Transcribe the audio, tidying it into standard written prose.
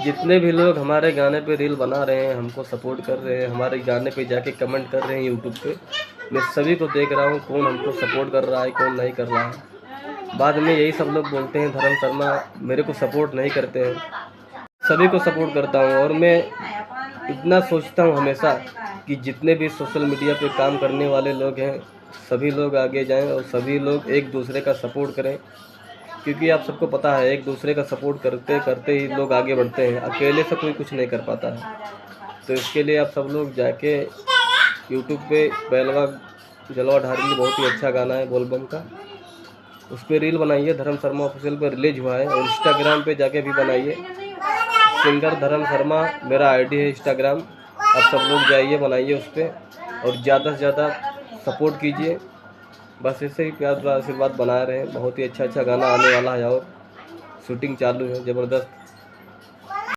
जितने भी लोग हमारे गाने पे रील बना रहे हैं, हमको सपोर्ट कर रहे हैं, हमारे गाने पे जाके कमेंट कर रहे हैं यूट्यूब पे, मैं सभी को देख रहा हूँ कौन हमको सपोर्ट कर रहा है कौन नहीं कर रहा है। बाद में यही सब लोग बोलते हैं धर्म शर्मा मेरे को सपोर्ट नहीं करते हैं। सभी को सपोर्ट करता हूँ और मैं इतना सोचता हूँ हमेशा कि जितने भी सोशल मीडिया पे काम करने वाले लोग हैं सभी लोग आगे जाएं और सभी लोग एक दूसरे का सपोर्ट करें, क्योंकि आप सबको पता है एक दूसरे का सपोर्ट करते करते ही लोग आगे बढ़ते हैं, अकेले से कोई कुछ नहीं कर पाता है। तो इसके लिए आप सब लोग जाके यूट्यूब पे बैलवा जलवा ढारेंगे, बहुत ही अच्छा गाना है बोलबम का, उस पर रील बनाइए। धर्म शर्मा ऑफिशियल पर रिलीज हुआ है और इंस्टाग्राम पे जाके भी बनाइए। सिंगर धर्म शर्मा मेरा आईडी है इंस्टाग्राम, आप सब लोग जाइए बनाइए उस पर और ज़्यादा से ज़्यादा सपोर्ट कीजिए। बस ऐसे ही प्यार आशीर्वाद बनाए रहें। बहुत ही अच्छा अच्छा गाना आने वाला है और शूटिंग चालू है ज़बरदस्त।